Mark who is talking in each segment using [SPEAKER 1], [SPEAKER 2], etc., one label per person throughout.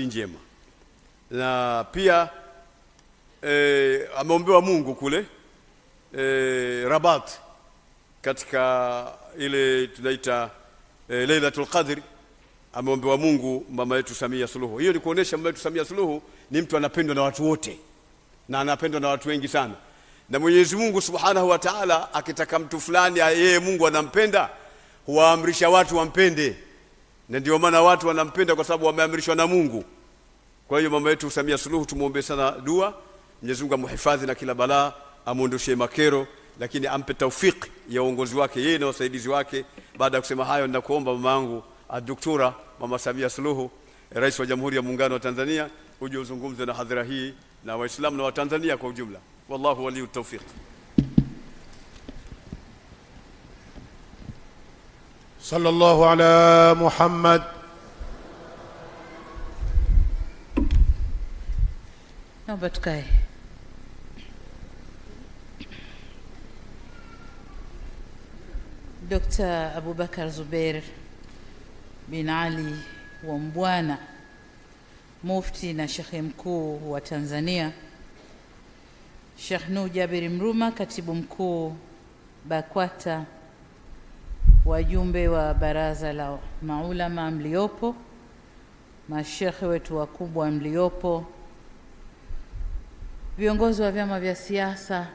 [SPEAKER 1] njema. Na pia ameombewa Mungu kule Rabat katika ile tunaita Lailatul Qadr. Ameombewa Mungu mama yetu Samia Suluhu. Hiyo ni kuonesha mama yetu Samia Suluhu ni mtu anapendwa na watu wote na anapendwa na watu wengi sana. Na Mwenyezi Mungu Subhanahu wa Ta'ala akitaka mtu fulani yeye Mungu anampenda, huwaamrisha watu wampende. Na ndio maana watu wanampenda kwa sababu wameamrishwa na Mungu. Kwa hiyo mama yetu Samia Suluhu tumuombe sana dua. Mwenyezi Mungu amhifadhi na kila balaa, amuondoshie makero, lakini ampe taufiki ya uongozi wake yeye na wasaidizi wake. Baada ya kusema hayo, ninakuomba mama yangu Dr. Mama Samia Suluhu, Rais wa Jamhuri ya Muungano wa Tanzania, uje uzungumze na hadhara hii na Waislamu na Watanzania kwa ujumla. Wallahu waliyu tawfiq.
[SPEAKER 2] Sallallahu ala Muhammad.
[SPEAKER 3] Naomba tukae. Dr. Abubakar Zubeir bin Ali wa Mbwana, Mufti na Shekhe Mkuu wa Tanzania, Sheikh Nuh Jabir Mruma, Katibu Mkuu BAKWATA, wajumbe wa Baraza la Maulama mliopo, mashekhe wetu wakubwa mliopo, viongozi wa vyama vya siasa,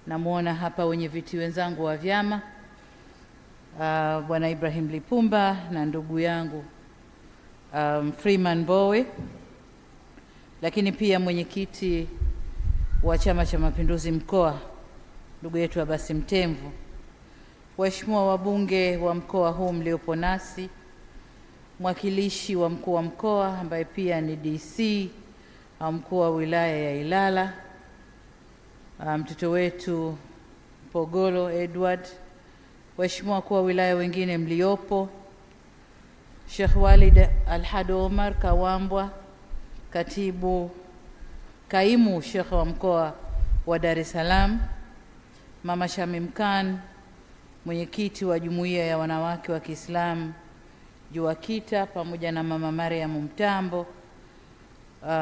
[SPEAKER 3] namuona hapa wenye viti wenzangu wa vyama, Bwana Ibrahim Lipumba na ndugu yangu Freeman Mbowe, lakini pia mwenyekiti wa Chama cha Mapinduzi mkoa ndugu yetu Abasi Mtemvu, waheshimiwa wabunge wa mkoa huu mliopo nasi, mwakilishi wa mkuu wa mkoa ambaye pia ni DC mkuu wa wilaya ya Ilala, mtoto wetu Pogolo Edward, waheshimiwa wakuu wa wilaya wengine mliopo, Sheikh Walid Alhado Omar Kawambwa, kaimu Sheikh wa mkoa wa Dar es Salaam, Mama Shamim Khan, mwenyekiti wa Jumuiya ya Wanawake wa Kiislamu JUAKITA, pamoja na Mama Mariam Mtambo,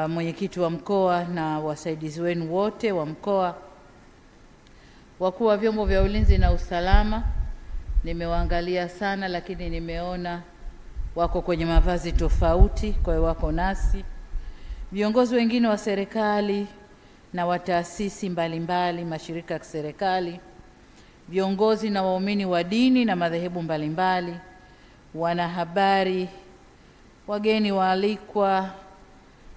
[SPEAKER 3] mwenyekiti wa mkoa na wasaidizi wenu wote wa mkoa, wakuu wa vyombo vya ulinzi na usalama. Nimewaangalia sana lakini nimeona wako kwenye mavazi tofauti, kwa hiyo wako nasi. Viongozi wengine wa serikali na wa taasisi mbalimbali, mashirika ya kiserikali, viongozi na waumini wa dini na madhehebu mbalimbali, wanahabari, wageni waalikwa,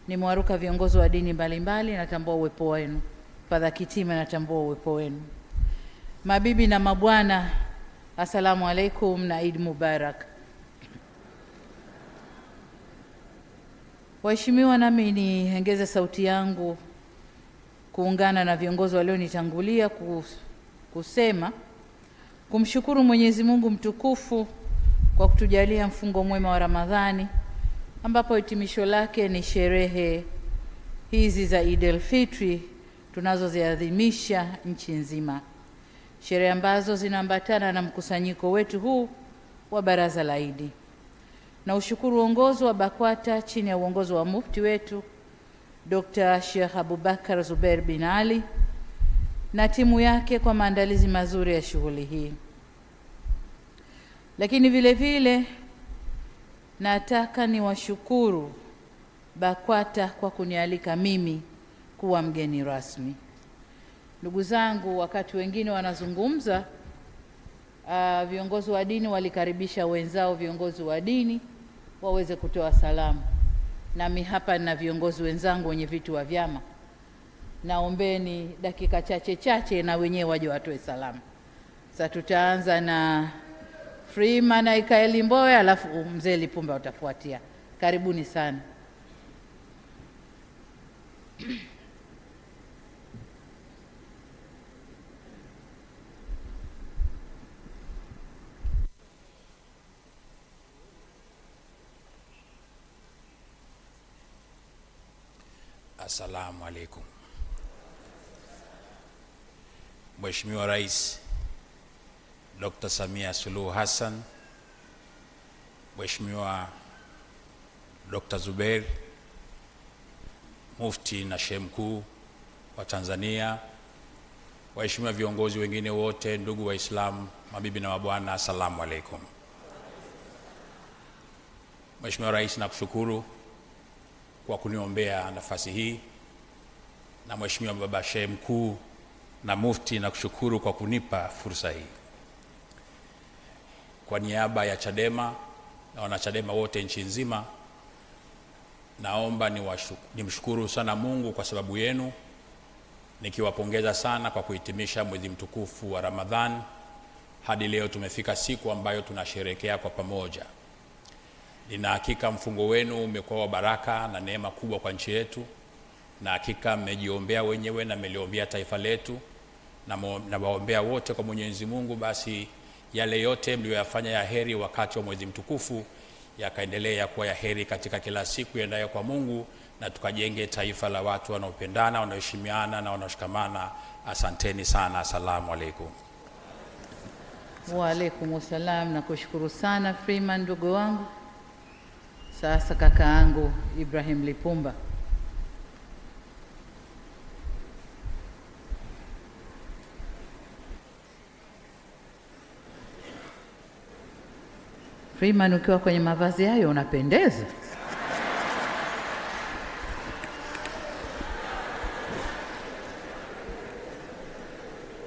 [SPEAKER 3] nimewaruka viongozi wa dini mbalimbali, natambua uwepo wenu. Padre Kitima, natambua uwepo wenu. Mabibi na mabwana, asalamu alaikum na Eid Mubarak. Waheshimiwa, nami niongeze sauti yangu kuungana na viongozi walionitangulia kusema kumshukuru Mwenyezi Mungu mtukufu kwa kutujalia mfungo mwema wa Ramadhani, ambapo hitimisho lake ni sherehe hizi za Eid al-Fitri tunazoziadhimisha nchi nzima, sherehe ambazo zinaambatana na mkusanyiko wetu huu wa Baraza la Eid. Na ushukuru uongozi wa BAKWATA chini ya uongozi wa mufti wetu Dr. Sheikh Abubakar Zubeir bin Ali na timu yake kwa maandalizi mazuri ya shughuli hii. Lakini vile vile nataka niwashukuru BAKWATA kwa kunialika mimi kuwa mgeni rasmi. Ndugu zangu, wakati wengine wanazungumza, viongozi wa dini walikaribisha wenzao viongozi wa dini waweze kutoa salamu. Nami hapa na viongozi wenzangu wenye viti wa vyama, naombeni dakika chache na wenyewe waje watoe salamu. Sasa tutaanza na Freeman na Ikaeli Mbowe, alafu mzee Lipumba utafuatia. Karibuni sana.
[SPEAKER 4] Assalamu alaikum. Mheshimiwa Rais Dr. Samia Suluhu Hassan, Mheshimiwa Dr. Zubeir Mufti na Sheikh Mkuu wa Tanzania, waheshimiwa viongozi wengine wote, ndugu Waislamu, mabibi na mabwana, asalamu alaykum. Mheshimiwa Rais, nakushukuru kwa kuniombea nafasi hii, na Mheshimiwa Baba Sheikh Mkuu na Mufti, nakushukuru kwa kunipa fursa hii. Kwa niaba ya Chadema na wanachadema wote nchi nzima, naomba nimshukuru sana Mungu kwa sababu yenu, nikiwapongeza sana kwa kuhitimisha mwezi mtukufu wa Ramadhan. Hadi leo tumefika siku ambayo tunasherehekea kwa pamoja. Nina hakika mfungo wenu umekuwa wa baraka na neema kubwa kwa nchi yetu, na hakika mmejiombea wenyewe na mmeliombea taifa letu, na waombea wote kwa Mwenyezi Mungu, basi yale yote mlioyafanya ya heri wakati wa mwezi mtukufu yakaendelea kuwa ya heri katika kila siku yaendayo kwa Mungu, na tukajenge taifa la watu wanaopendana, wanaoheshimiana na wanaoshikamana. Asanteni sana. Asalamu alaykum.
[SPEAKER 3] Wa alaykum salam. Nakushukuru sana Freeman ndugu wangu. Sasa kakaangu Ibrahim Lipumba. Freeman, ukiwa kwenye mavazi hayo unapendeza.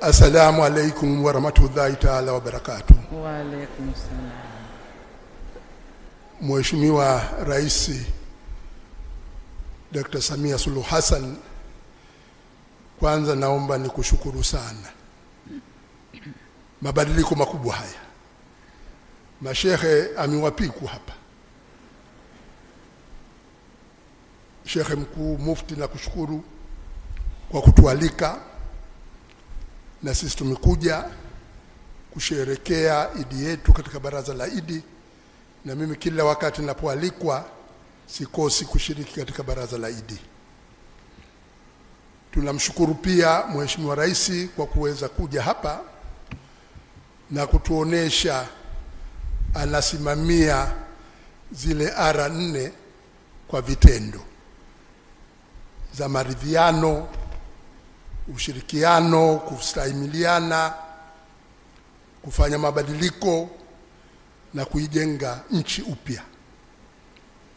[SPEAKER 2] Assalamu alaikum wa rahmatullahi ta'ala wa barakatuh.
[SPEAKER 3] Wa alaykum salam.
[SPEAKER 2] Mheshimiwa Rais Dr. Samia Suluhu Hassan, kwanza naomba nikushukuru sana. Mabadiliko makubwa haya. Mashehe amewapiku hapa. Sheikh Mkuu, Mufti, na kushukuru kwa kutualika, na sisi tumekuja kusherehekea Idi yetu katika baraza la Idi, na mimi kila wakati ninapoalikwa sikosi kushiriki katika baraza la Idi. Tunamshukuru pia Mheshimiwa Rais kwa kuweza kuja hapa na kutuonesha anasimamia zile ara 4 kwa vitendo za maridhiano, ushirikiano, kustahimiliana, kufanya mabadiliko na kuijenga nchi upya.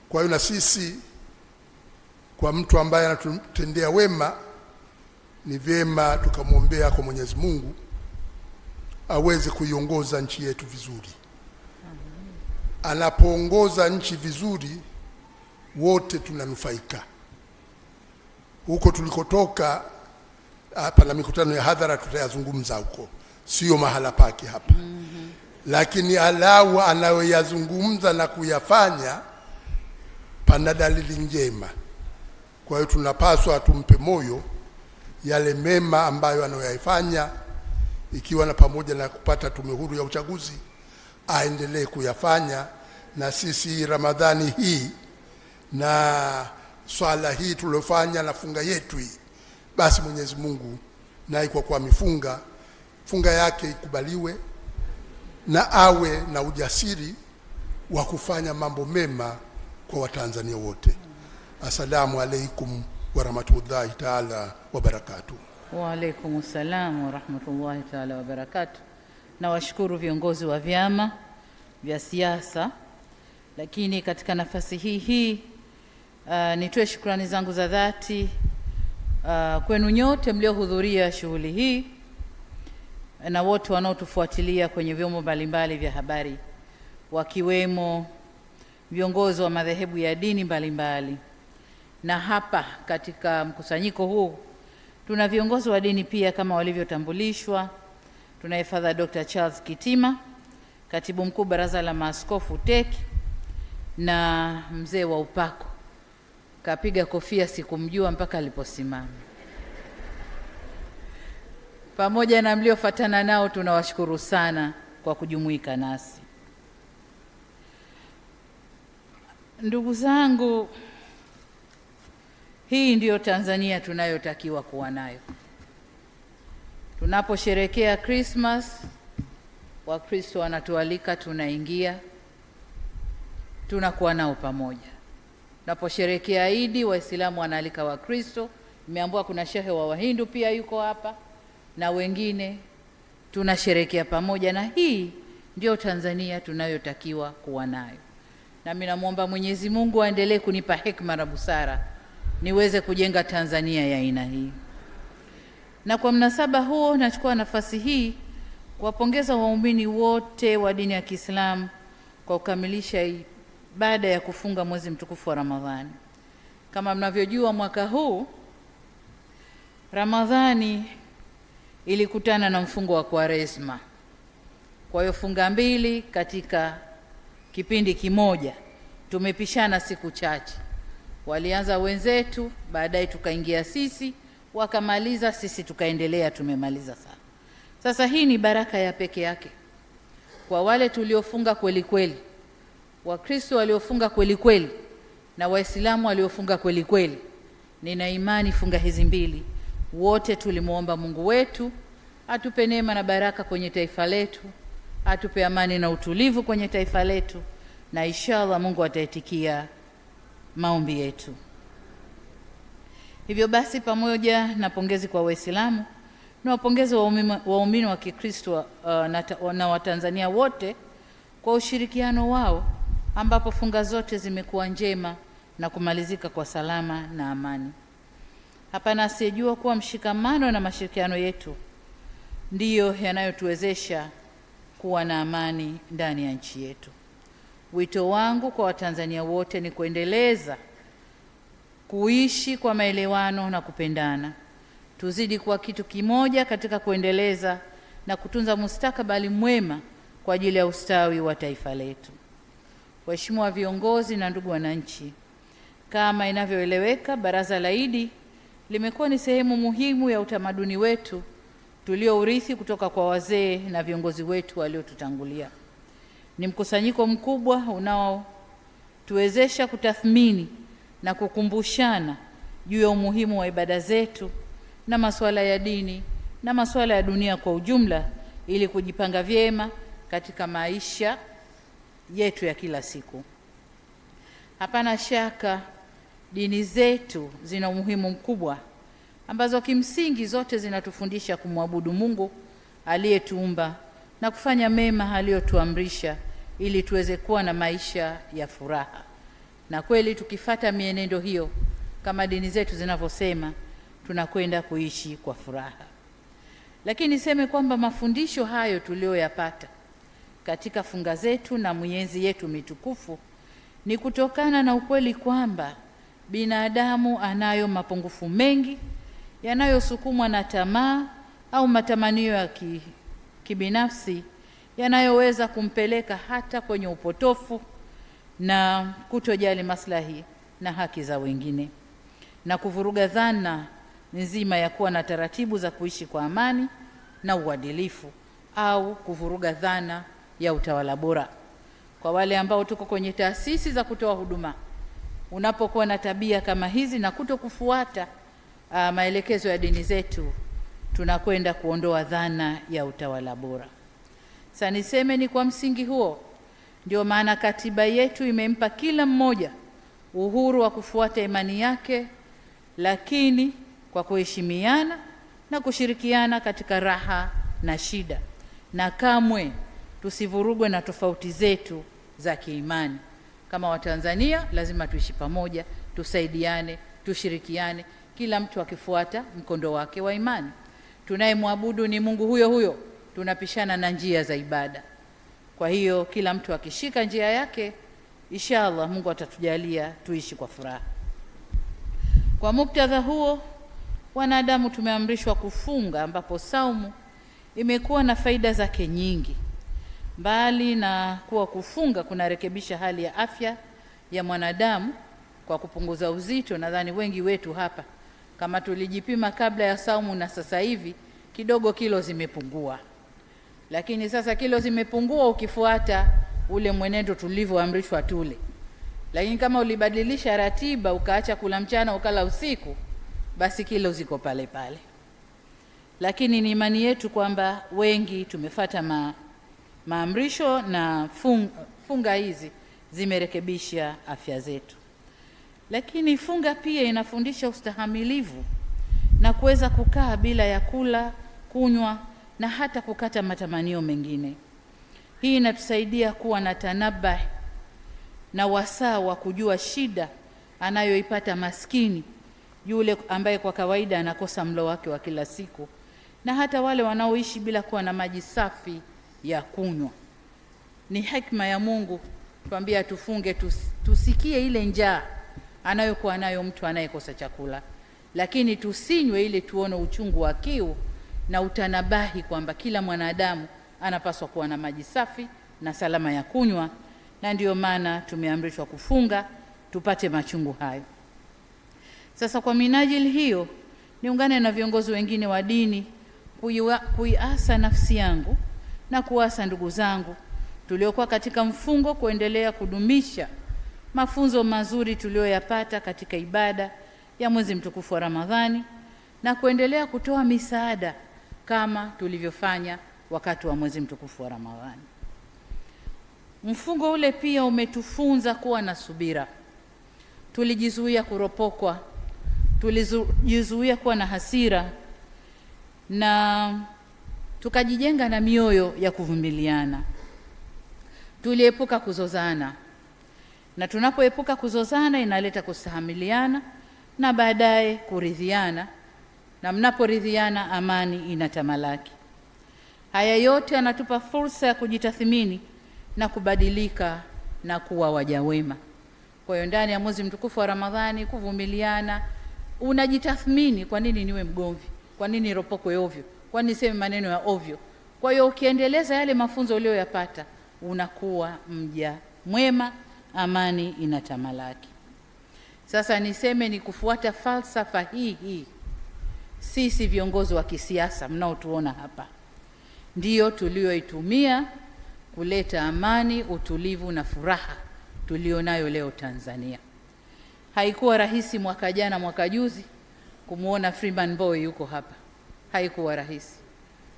[SPEAKER 2] Kwa hiyo na sisi, kwa mtu ambaye anatutendea wema, ni vyema tukamwombea kwa Mwenyezi Mungu aweze kuiongoza nchi yetu vizuri. Anapoongoza nchi vizuri, wote tunanufaika. Huko tulikotoka, hapa na mikutano ya hadhara tutayazungumza huko, sio mahala pake hapa. Lakini alawa anayoyazungumza na kuyafanya pana dalili njema. Kwa hiyo tunapaswa tumpe moyo yale mema ambayo anayoyafanya, ikiwa na pamoja na kupata tume huru ya uchaguzi, aendelee kuyafanya. Na sisi Ramadhani hii na swala hii tuliyofanya na funga yetu hii, basi Mwenyezi Mungu naye kwa mifunga yake ikubaliwe, na awe na ujasiri wa kufanya mambo mema kwa Watanzania wote. Assalamu alaikum wa rahmatullahi ta'ala wa barakatuh.
[SPEAKER 3] Wa alaykum salam wa rahmatullahi ta'ala wa barakatuh. Na washukuru viongozi wa vyama vya siasa, lakini katika nafasi hii nitoe shukrani zangu za dhati kwenu nyote mliohudhuria shughuli hii, na wote wanaotufuatilia kwenye vyombo mbalimbali vya habari, wakiwemo viongozi wa madhehebu ya dini mbalimbali. Na hapa katika mkusanyiko huu tuna viongozi wa dini pia kama walivyotambulishwa. Tunaye Father Dr. Charles Kitima, Katibu Mkuu Baraza la Maaskofu TEC, na mzee wa upako kapiga kofia, sikumjua mpaka aliposimama. Pamoja na mliofuatana nao, tunawashukuru sana kwa kujumuika nasi. Ndugu zangu, hii ndiyo Tanzania tunayotakiwa kuwa nayo. Tunaposherehekea Christmas, Wakristo wanatualika, tunaingia, tunakuwa nao pamoja. Tunaposherehekea Idi, Waislamu wanaalika Wakristo. Nimeambiwa kuna shehe wa Wahindu pia yuko hapa na wengine, tunasherehekea pamoja, na hii ndio Tanzania tunayotakiwa kuwa nayo. Na mimi namuomba Mwenyezi Mungu aendelee kunipa hekima na busara niweze kujenga Tanzania ya aina hii. Na kwa mnasaba huo, nachukua nafasi hii kuwapongeza waumini wote wa dini ya Kiislamu kwa kukamilisha ibada ya kufunga mwezi mtukufu wa Ramadhani. Kama mnavyojua, mwaka huu Ramadhani ilikutana na mfungo wa Kwaresma. Kwa hiyo funga mbili katika kipindi kimoja, tumepishana siku chache. Walianza wenzetu, baadaye tukaingia sisi, wakamaliza, sisi tukaendelea, tumemaliza sana. Sasa hii ni baraka ya peke yake kwa wale tuliofunga kweli kweli, Wakristo waliofunga kweli kweli na Waislamu waliofunga kweli kweli. Nina imani funga hizi mbili wote tulimuomba Mungu wetu atupe neema na baraka kwenye taifa letu, atupe amani na utulivu kwenye taifa letu, na inshallah Mungu ataitikia maombi yetu. Hivyo basi, pamoja na pongezi kwa Waislamu na wapongezi waumini wa Kikristo na Watanzania wote kwa ushirikiano wao, ambapo funga zote zimekuwa njema na kumalizika kwa salama na amani. Hapana asiyejua kuwa mshikamano na mashirikiano yetu ndiyo yanayotuwezesha kuwa na amani ndani ya nchi yetu. Wito wangu kwa Watanzania wote ni kuendeleza kuishi kwa maelewano na kupendana. Tuzidi kuwa kitu kimoja katika kuendeleza na kutunza mustakabali mwema kwa ajili ya ustawi wa taifa letu. Waheshimiwa viongozi na ndugu wananchi, kama inavyoeleweka, Baraza la Idi limekuwa ni sehemu muhimu ya utamaduni wetu tuliourithi kutoka kwa wazee na viongozi wetu waliotutangulia. Ni mkusanyiko mkubwa unaotuwezesha kutathmini na kukumbushana juu ya umuhimu wa ibada zetu na masuala ya dini na masuala ya dunia kwa ujumla, ili kujipanga vyema katika maisha yetu ya kila siku. Hapana shaka dini zetu zina umuhimu mkubwa, ambazo kimsingi zote zinatufundisha kumwabudu Mungu aliyetuumba na kufanya mema aliyotuamrisha ili tuweze kuwa na maisha ya furaha. Na kweli tukifata mienendo hiyo kama dini zetu zinavyosema, tunakwenda kuishi kwa furaha. Lakini niseme kwamba mafundisho hayo tuliyoyapata katika funga zetu na miezi yetu mitukufu ni kutokana na ukweli kwamba binadamu anayo mapungufu mengi yanayosukumwa na tamaa au matamanio ya kibinafsi yanayoweza kumpeleka hata kwenye upotofu na kutojali maslahi na haki za wengine, na kuvuruga dhana nzima ya kuwa na taratibu za kuishi kwa amani na uadilifu, au kuvuruga dhana ya utawala bora. Kwa wale ambao tuko kwenye taasisi za kutoa huduma, unapokuwa na tabia kama hizi na kutokufuata maelekezo ya dini zetu, tunakwenda kuondoa dhana ya utawala bora. Sasa niseme ni kwa msingi huo ndio maana katiba yetu imempa kila mmoja uhuru wa kufuata imani yake, lakini kwa kuheshimiana na kushirikiana katika raha na shida, na kamwe tusivurugwe na tofauti zetu za kiimani. Kama Watanzania lazima tuishi pamoja, tusaidiane, tushirikiane, kila mtu akifuata mkondo wake wa imani. Tunayemwabudu ni Mungu huyo huyo, tunapishana na njia za ibada. Kwa hiyo kila mtu akishika njia yake, inshallah Mungu atatujalia tuishi kwa furaha. Kwa muktadha huo, wanadamu tumeamrishwa kufunga, ambapo saumu imekuwa na faida zake nyingi. Mbali na kuwa kufunga kunarekebisha hali ya afya ya mwanadamu kwa kupunguza uzito, nadhani wengi wetu hapa kama tulijipima kabla ya saumu na sasa hivi kidogo kilo zimepungua. Lakini sasa kilo zimepungua ukifuata ule mwenendo tulivyoamrishwa tule. Lakini kama ulibadilisha ratiba ukaacha kula mchana ukala usiku, basi kilo ziko pale pale. Lakini ni imani yetu kwamba wengi tumefuata maamrisho na funga hizi zimerekebisha afya zetu. Lakini funga pia inafundisha ustahamilivu na kuweza kukaa bila ya kula, kunywa na hata kukata matamanio mengine. Hii inatusaidia kuwa na tanabah na wasaa wa kujua shida anayoipata maskini yule ambaye kwa kawaida anakosa mlo wake wa kila siku, na hata wale wanaoishi bila kuwa na maji safi ya kunywa. Ni hikma ya Mungu tuambia tufunge, tusikie ile njaa anayokuwa nayo mtu anayekosa chakula, lakini tusinywe ili tuone uchungu wa kiu, na utanabahi kwamba kila mwanadamu anapaswa kuwa na maji safi na salama ya kunywa, na ndiyo maana tumeamrishwa kufunga tupate machungu hayo. Sasa kwa minajili hiyo, niungane na viongozi wengine wa dini kuiasa nafsi yangu na kuasa ndugu zangu tuliokuwa katika mfungo kuendelea kudumisha mafunzo mazuri tulioyapata katika ibada ya mwezi mtukufu wa Ramadhani na kuendelea kutoa misaada kama tulivyofanya wakati wa mwezi mtukufu wa Ramadhani. Mfungo ule pia umetufunza kuwa na subira. Tulijizuia kuropokwa, tulijizuia kuwa na hasira, na tukajijenga na mioyo ya kuvumiliana. Tuliepuka kuzozana, na tunapoepuka kuzozana inaleta kustahamiliana na baadaye kuridhiana, na mnaporidhiana amani inatamalaki. Haya yote yanatupa fursa ya kujitathmini na kubadilika na kuwa waja wema. Kwa hiyo ndani ya mwezi mtukufu wa Ramadhani kuvumiliana, unajitathmini, kwa nini niwe mgomvi? Kwa nini ropokwe ovyo? Kwa nini niseme maneno ya ovyo? Kwa hiyo ukiendeleza yale mafunzo uliyoyapata, unakuwa mja mwema, amani inatamalaki. Sasa niseme ni kufuata falsafa hii. Sisi viongozi wa kisiasa mnaotuona hapa ndio tulioitumia kuleta amani, utulivu na furaha tulionayo leo Tanzania. Haikuwa rahisi mwaka jana, mwaka juzi kumuona Freeman Mbowe yuko hapa. Haikuwa rahisi.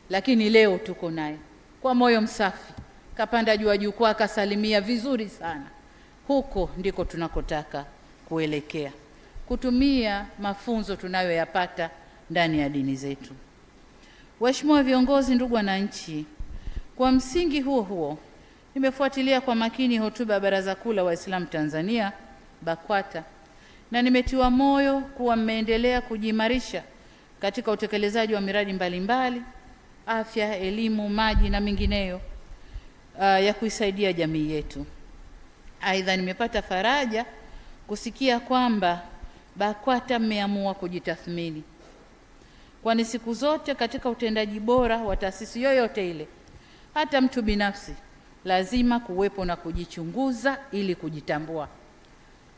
[SPEAKER 3] Lakini leo tuko naye kwa moyo msafi. Kapanda juu jukwaa akasalimia vizuri sana. Huko ndiko tunakotaka kuelekea. Kutumia mafunzo tunayoyapata ndani ya dini zetu. Waheshimiwa viongozi, ndugu wananchi, kwa msingi huo nimefuatilia kwa makini hotuba ya Baraza Kuu la Waislamu Tanzania BAKWATA, na nimetiwa moyo kuwa mmeendelea kujimarisha katika utekelezaji wa miradi mbalimbali, afya, elimu, maji na mingineyo ya kuisaidia jamii yetu. Aidha, nimepata faraja kusikia kwamba BAKWATA mmeamua kujitathmini, kwani siku zote katika utendaji bora wa taasisi yoyote ile, hata mtu binafsi, lazima kuwepo na kujichunguza ili kujitambua.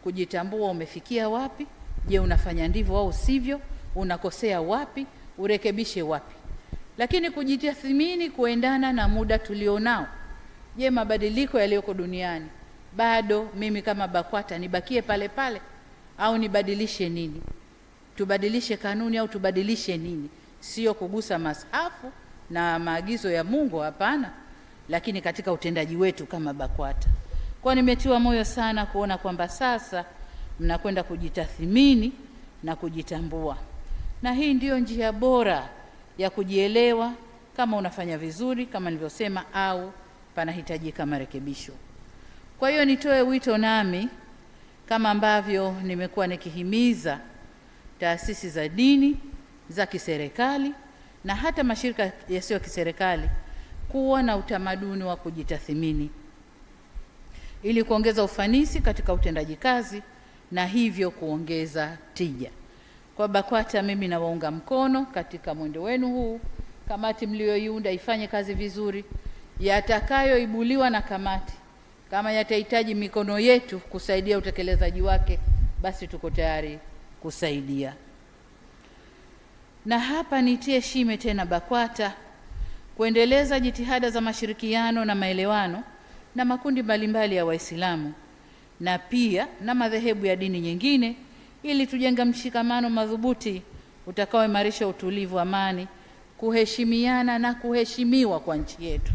[SPEAKER 3] Kujitambua umefikia wapi, je unafanya ndivyo au sivyo, unakosea wapi, urekebishe wapi. Lakini kujitathmini kuendana na muda tulionao. Je, mabadiliko yaliyoko duniani, bado mimi kama BAKWATA nibakie pale pale au nibadilishe nini? Tubadilishe kanuni au tubadilishe nini? Sio kugusa mashafu na maagizo ya Mungu, hapana, lakini katika utendaji wetu kama BAKWATA. Kwa nimetiwa moyo sana kuona kwamba sasa mnakwenda kujitathmini na kujitambua. Na hii ndiyo njia bora ya kujielewa kama unafanya vizuri kama nilivyosema au panahitajika marekebisho. Kwa hiyo nitoe wito nami kama ambavyo nimekuwa nikihimiza taasisi za dini, za kiserikali na hata mashirika yasiyo kiserikali kuwa na utamaduni wa kujitathmini ili kuongeza ufanisi katika utendaji kazi na hivyo kuongeza tija. Kwa BAKWATA mimi nawaunga mkono katika mwendo wenu huu. Kamati mlioiunda ifanye kazi vizuri. Yatakayoibuliwa na kamati, kama yatahitaji mikono yetu kusaidia utekelezaji wake, basi tuko tayari kusaidia. Na hapa nitie shime tena BAKWATA kuendeleza jitihada za mashirikiano na maelewano na makundi mbalimbali ya Waislamu na pia na madhehebu ya dini nyingine, ili tujenga mshikamano madhubuti utakaoimarisha utulivu, amani, kuheshimiana na kuheshimiwa kwa nchi yetu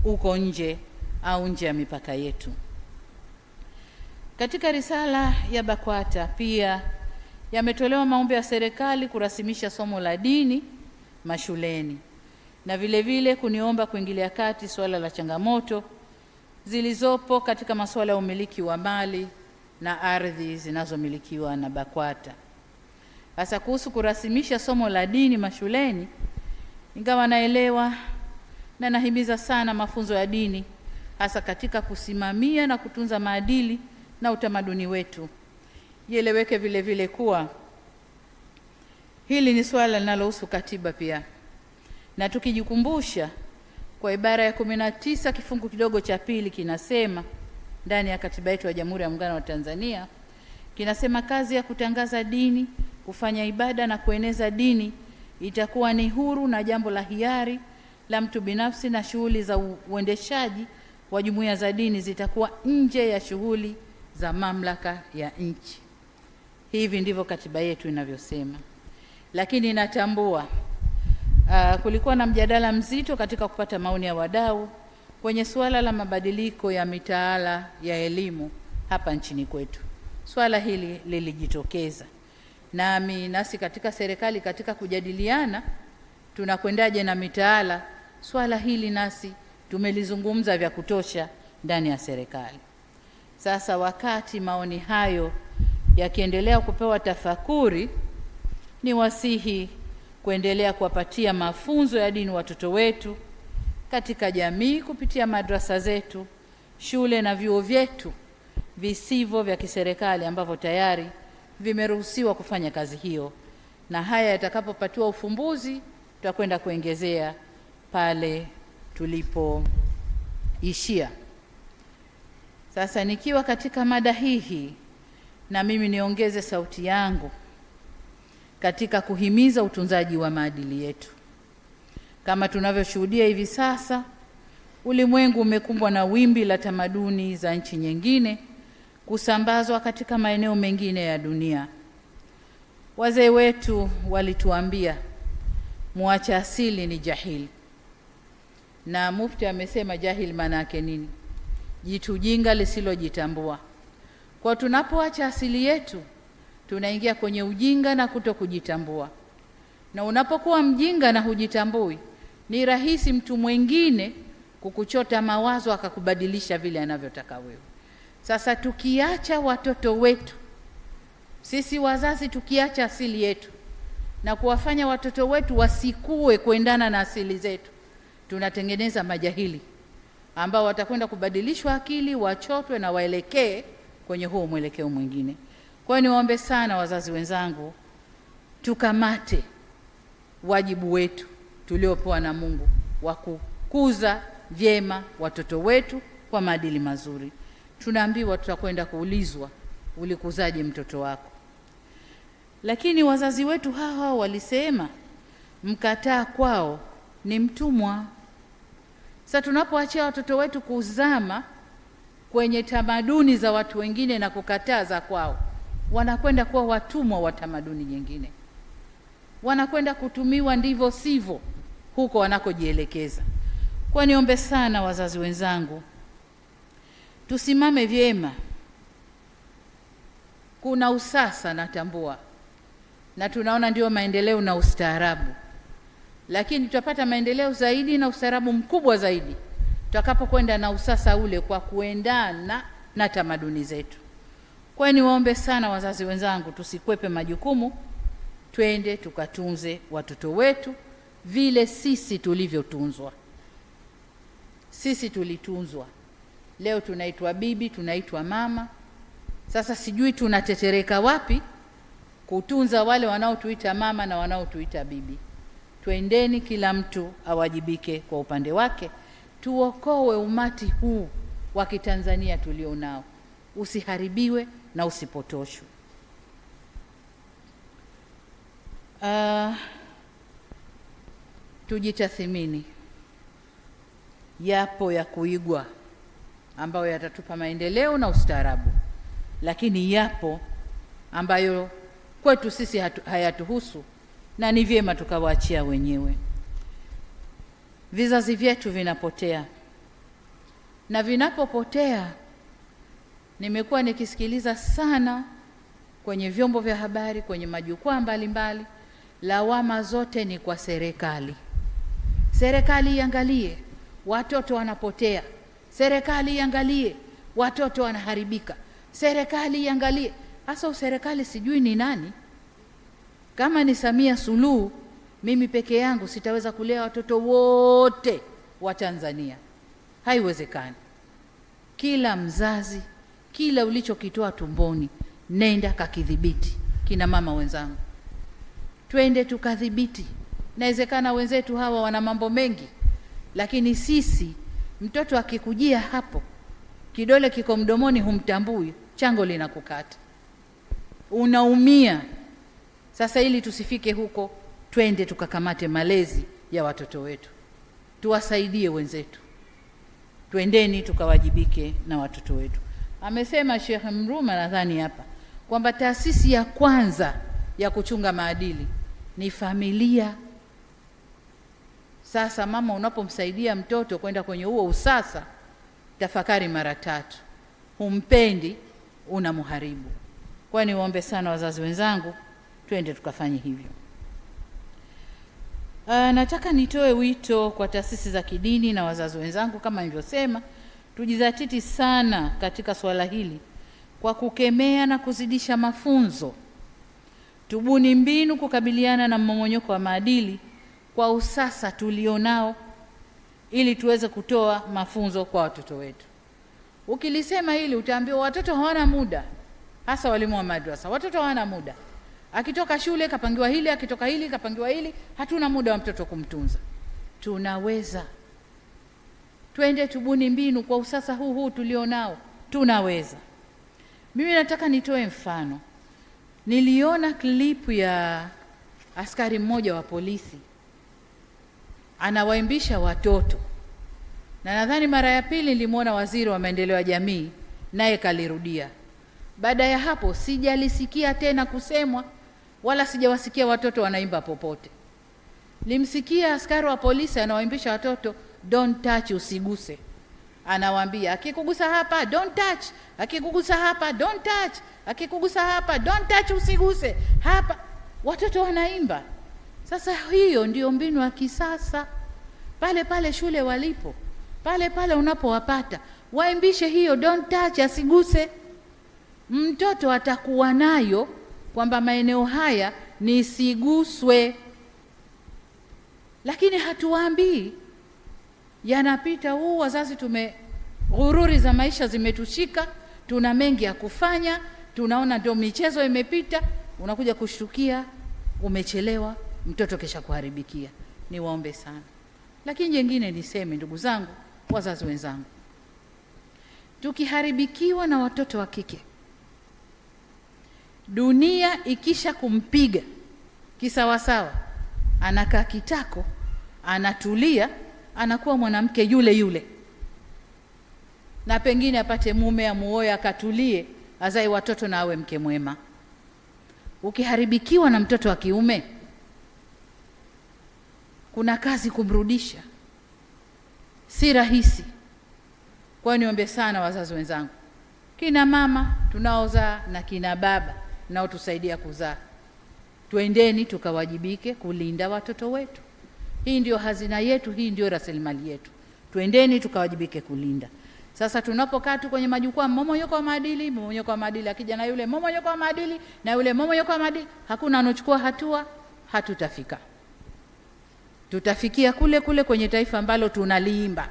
[SPEAKER 3] uko nje au nje ya mipaka yetu. Katika risala ya BAKWATA pia yametolewa maombi ya serikali kurasimisha somo la dini mashuleni na vile vile kuniomba kuingilia kati suala la changamoto zilizopo katika masuala ya umiliki wa mali na ardhi zinazomilikiwa na BAKWATA. Hasa kuhusu kurasimisha somo la dini mashuleni, ingawa naelewa na nahimiza sana mafunzo ya dini hasa katika kusimamia na kutunza maadili na utamaduni wetu, ieleweke vile vile kuwa hili ni swala linalohusu katiba pia, na tukijikumbusha kwa ibara ya 19 kifungu kidogo cha pili kinasema ndani ya katiba yetu ya Jamhuri ya Muungano wa Tanzania, kinasema kazi ya kutangaza dini, kufanya ibada na kueneza dini itakuwa ni huru na jambo la hiari la mtu binafsi, na shughuli za uendeshaji wa jumuiya za dini zitakuwa nje ya shughuli za mamlaka ya nchi. Hivi ndivyo katiba yetu inavyosema. Lakini natambua kulikuwa na mjadala mzito katika kupata maoni ya wadau kwenye suala la mabadiliko ya mitaala ya elimu hapa nchini kwetu. Swala hili lilijitokeza. Nasi katika serikali katika kujadiliana tunakwendaje na mitaala, swala hili nasi tumelizungumza vya kutosha ndani ya serikali. Sasa wakati maoni hayo yakiendelea kupewa tafakuri, ni wasihi kuendelea kuwapatia mafunzo ya dini watoto wetu katika jamii kupitia madrasa zetu, shule na vyuo vyetu visivyo vya kiserikali ambavyo tayari vimeruhusiwa kufanya kazi hiyo, na haya yatakapopatiwa ufumbuzi tutakwenda kuongezea pale tulipoishia. Sasa nikiwa katika mada hii, na mimi niongeze sauti yangu katika kuhimiza utunzaji wa maadili yetu. Kama tunavyoshuhudia hivi sasa, ulimwengu umekumbwa na wimbi la tamaduni za nchi nyingine kusambazwa katika maeneo mengine ya dunia. Wazee wetu walituambia muacha asili ni jahili, na Mufti amesema jahili maana yake nini? Jitu jinga lisilojitambua. Kwa tunapoacha asili yetu tunaingia kwenye ujinga na kutokujitambua, na unapokuwa mjinga na hujitambui, ni rahisi mtu mwingine kukuchota mawazo akakubadilisha vile anavyotaka wewe. Sasa tukiacha watoto wetu, sisi wazazi tukiacha asili yetu na kuwafanya watoto wetu wasikue kuendana na asili zetu, tunatengeneza majahili ambao watakwenda kubadilishwa akili, wachotwe na waelekee kwenye huo mwelekeo mwingine. Kwa hiyo niwaombe sana wazazi wenzangu, tukamate wajibu wetu tuliopewa na Mungu wa kukuza vyema watoto wetu kwa maadili mazuri. Tunaambiwa tutakwenda kuulizwa ulikuzaje mtoto wako. Lakini wazazi wetu hawa walisema mkataa kwao ni mtumwa. Sasa tunapoachia watoto wetu kuzama kwenye tamaduni za watu wengine na kukataza kwao, wanakwenda kuwa watumwa wa tamaduni nyingine, wanakwenda kutumiwa ndivyo sivyo huko wanakojielekeza. Kwa niombe sana wazazi wenzangu, tusimame vyema. Kuna usasa natambua, na tunaona ndio maendeleo na ustaarabu, lakini tutapata maendeleo zaidi na ustaarabu mkubwa zaidi tutakapokwenda na usasa ule kwa kuendana na tamaduni zetu. Kwa hiyo niwaombe sana wazazi wenzangu, tusikwepe majukumu, twende tukatunze watoto wetu vile sisi tulivyotunzwa. Sisi tulitunzwa. Leo tunaitwa bibi, tunaitwa mama. Sasa sijui tunatetereka wapi kutunza wale wanaotuita mama na wanaotuita bibi. Twendeni kila mtu awajibike kwa upande wake, tuokoe umati huu wa Kitanzania tulio nao, usiharibiwe na usipotoshwe. Tujitathimini. Yapo ya kuigwa ambayo yatatupa maendeleo na ustaarabu, lakini yapo ambayo kwetu sisi hayatuhusu na ni vyema tukawaachia wenyewe. Vizazi vyetu vinapotea, na vinapopotea nimekuwa nikisikiliza sana kwenye vyombo vya habari, kwenye majukwaa mbalimbali, lawama zote ni kwa serikali. Serikali iangalie watoto wanapotea, serikali iangalie watoto wanaharibika, serikali iangalie. Hasa serikali sijui ni nani. Kama ni Samia Suluhu, mimi peke yangu sitaweza kulea watoto wote wa Tanzania. Haiwezekani. Kila mzazi, kila ulichokitoa tumboni, nenda kakidhibiti. Kina mama wenzangu, twende tukadhibiti. Inawezekana wenzetu hawa wana mambo mengi, lakini sisi, mtoto akikujia hapo, kidole kiko mdomoni humtambui, chango linakukata, unaumia. Sasa ili tusifike huko, twende tukakamate malezi ya watoto wetu, tuwasaidie wenzetu, twendeni tukawajibike na watoto wetu. Amesema Sheikh Mruma nadhani hapa kwamba taasisi ya kwanza ya kuchunga maadili ni familia. Sasa mama, unapomsaidia mtoto kwenda kwenye huo usasa, tafakari mara 3. Humpendi, unamharibu. Kwa niombe sana wazazi wenzangu, twende tukafanye hivyo. Nataka nitoe wito kwa taasisi za kidini na wazazi wenzangu, kama nilivyosema, tujizatiti sana katika swala hili kwa kukemea na kuzidisha mafunzo. Tubuni mbinu kukabiliana na mmomonyoko wa maadili kwa usasa tulionao, ili tuweze kutoa mafunzo kwa watoto wetu. Ukilisema hili utaambiwa watoto hawana muda, hasa walimu wa madrasa. Watoto hawana muda. Akitoka shule kapangiwa hili, akitoka hili kapangiwa hili, hatuna muda wa mtoto kumtunza. Tunaweza. Twende tubuni mbinu kwa usasa huu tulionao, tunaweza. Mimi nataka nitoe mfano. Niliona klipu ya askari mmoja wa polisi anawaimbisha watoto, na nadhani mara ya pili nilimuona waziri wa maendeleo ya jamii naye kalirudia. Baada ya hapo sijalisikia tena kusemwa, wala sijawasikia watoto wanaimba popote. Limsikia askari wa polisi anawaimbisha watoto, don't touch, usiguse. Anawaambia akikugusa hapa don't touch, akikugusa hapa don't touch, akikugusa hapa don't touch, usiguse hapa. Watoto wanaimba. Sasa hiyo ndio mbinu ya kisasa. Pale pale shule walipo, pale pale unapowapata, waimbishe hiyo don't touch, asiguse. Mtoto atakuwa nayo kwamba maeneo haya nisiguswe. Lakini hatuwaambii, yanapita. Wazazi ghururi za maisha zimetushika, tuna mengi ya kufanya, tunaona ndio michezo imepita, unakuja kushtukia umechelewa, mtoto kesha kuharibikia. Niwaombe sana. Lakini jengine niseme, ndugu zangu, wazazi wenzangu, tukiharibikiwa na watoto wa kike, dunia ikisha kumpiga kisawasawa, anakaa kitako, anatulia, anakuwa mwanamke yule yule, na pengine apate mume amuoe akatulie, azae watoto na awe mke mwema. Ukiharibikiwa na mtoto wa kiume, kuna kazi kumrudisha, si rahisi. Kwa niombe sana wazazi wenzangu, kina mama tunaozaa na kina baba nao tusaidia kuzaa, twendeni tukawajibike kulinda watoto wetu. Hii ndio hazina yetu, hii ndio rasilimali yetu. Twendeni tukawajibike kulinda. Sasa tunapokaa tu kwenye majukwaa, mmomonyoko wa maadili, akija na yule mmomonyoko wa maadili na yule mmomonyoko wa maadili, hakuna anochukua hatua, hatutafika. Tutafikia kule kule kwenye taifa ambalo tunaliimba.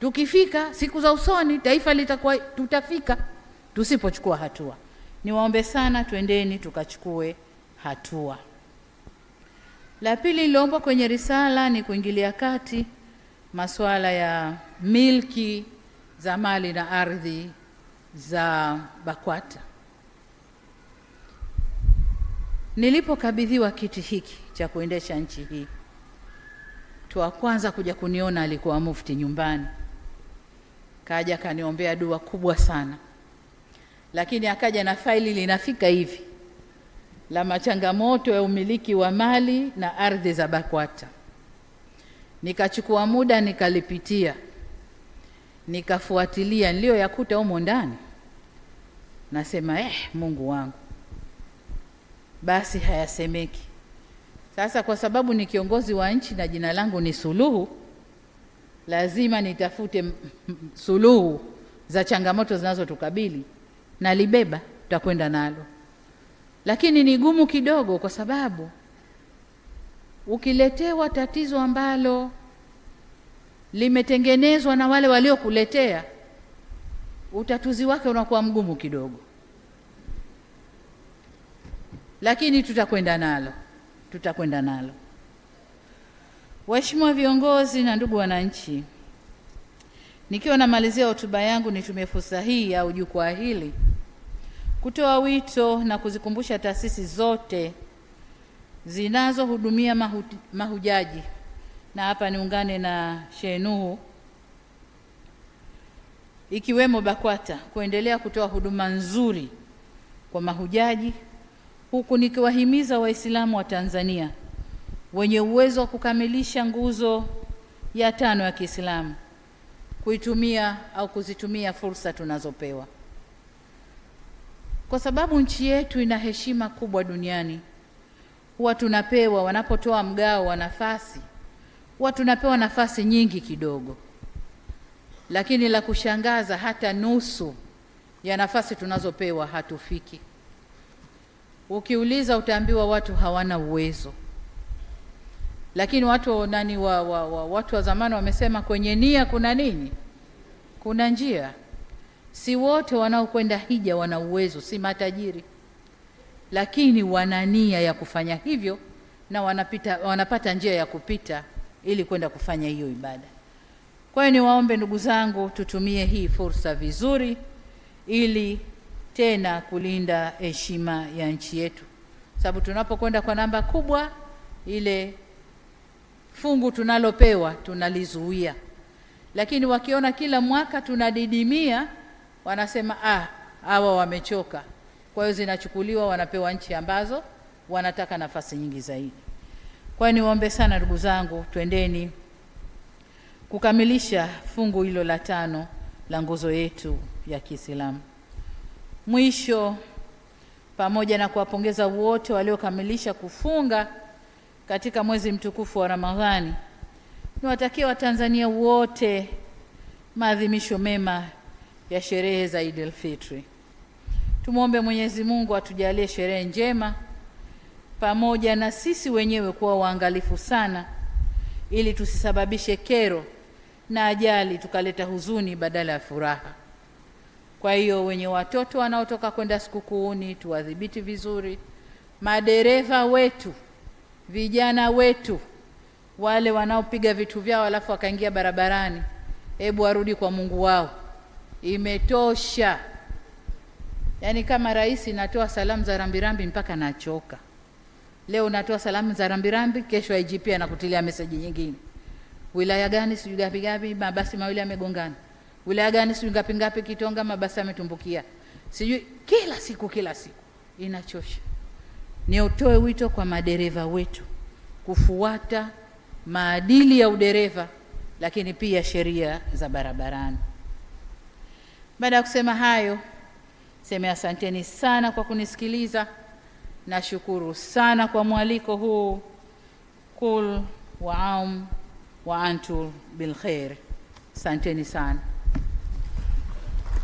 [SPEAKER 3] Tukifika siku za usoni, taifa litakuwa, tutafika tusipochukua hatua. Niwaombe sana, twendeni tukachukue hatua. La pili liomba kwenye risala ni kuingilia kati masuala ya milki za mali na ardhi za BAKWATA. Nilipokabidhiwa kiti hiki cha kuendesha nchi hii, mtu wa kwanza kuja kuniona alikuwa mufti nyumbani. Kaja kaniombea dua kubwa sana, lakini akaja na faili linafika hivi la machangamoto ya umiliki wa mali na ardhi za BAKWATA. Nikachukua muda nikalipitia, nikafuatilia niliyoyakuta humo ndani. nasema Mungu wangu, basi hayasemeki. Sasa kwa sababu ni kiongozi wa nchi na jina langu ni Suluhu, lazima nitafute suluhu za changamoto zinazotukabili, na libeba tutakwenda nalo. Lakini ni gumu kidogo, kwa sababu ukiletewa tatizo ambalo limetengenezwa na wale waliokuletea, utatuzi wake unakuwa mgumu kidogo, lakini tutakwenda nalo. Waheshimiwa viongozi na ndugu wananchi, nikiwa namalizia hotuba yangu, nitumie fursa hii au jukwaa hili kutoa wito na kuzikumbusha taasisi zote zinazohudumia mahujaji, na hapa niungane na Sheikh Nuhu, ikiwemo BAKWATA, kuendelea kutoa huduma nzuri kwa mahujaji, huku nikiwahimiza Waislamu wa Tanzania wenye uwezo wa kukamilisha nguzo ya 5 ya Kiislamu kuitumia au kuzitumia fursa tunazopewa, kwa sababu nchi yetu ina heshima kubwa duniani. Huwa tunapewa, wanapotoa mgao wa nafasi, huwa tunapewa nafasi nyingi kidogo, lakini la kushangaza, hata nusu ya nafasi tunazopewa hatufiki. Ukiuliza utaambiwa watu hawana uwezo. Lakini watu wa zamani wamesema kwenye nia kuna nini? Kuna njia. Si wote wanaokwenda hija wana uwezo, si matajiri, lakini wana nia ya kufanya hivyo, na wanapata njia ya kupita ili kwenda kufanya hiyo ibada. Kwa hiyo niwaombe ndugu zangu, tutumie hii fursa vizuri ili tena kulinda heshima ya nchi yetu, sababu tunapokwenda kwa namba kubwa, ile fungu tunalopewa tunalizuia. Lakini wakiona kila mwaka tunadidimia, wanasema hawa wamechoka. Kwa hiyo zinachukuliwa, wanapewa nchi ambazo wanataka nafasi nyingi zaidi. Kwa hiyo niwaombe sana ndugu zangu, twendeni kukamilisha fungu hilo la 5 la nguzo yetu ya Kiislamu. Mwisho, pamoja na kuwapongeza wote waliokamilisha kufunga katika mwezi mtukufu wa Ramadhani, niwatakia Watanzania wote maadhimisho mema ya sherehe za Eid al-Fitri. Tumuombe Mwenyezi Mungu atujalie sherehe njema, pamoja na sisi wenyewe kuwa waangalifu sana, ili tusisababishe kero na ajali tukaleta huzuni badala ya furaha. Kwa hiyo wenye watoto wanaotoka kwenda sikukuuni, tuwadhibiti vizuri. Madereva wetu, vijana wetu, wale wanaopiga vitu vyao alafu wakaingia barabarani, hebu warudi kwa Mungu wao. Imetosha. Yaani kama rais natoa salamu za rambirambi mpaka nachoka. Leo natoa salamu za rambirambi, kesho IGP anakutilia message nyingine. Wilaya gani sijui gapi mabasi mawili yamegongana. Wilaya gani sijui ngapi Kitonga mabasi yametumbukia. Sijui kila siku inachosha. Niotoe wito kwa madereva wetu kufuata maadili ya udereva, lakini pia sheria za barabarani. Baada ya kusema hayo, sema asanteni sana kwa kunisikiliza. Nashukuru sana kwa mwaliko huu. Kul wa antum bil khair. Asanteni sana.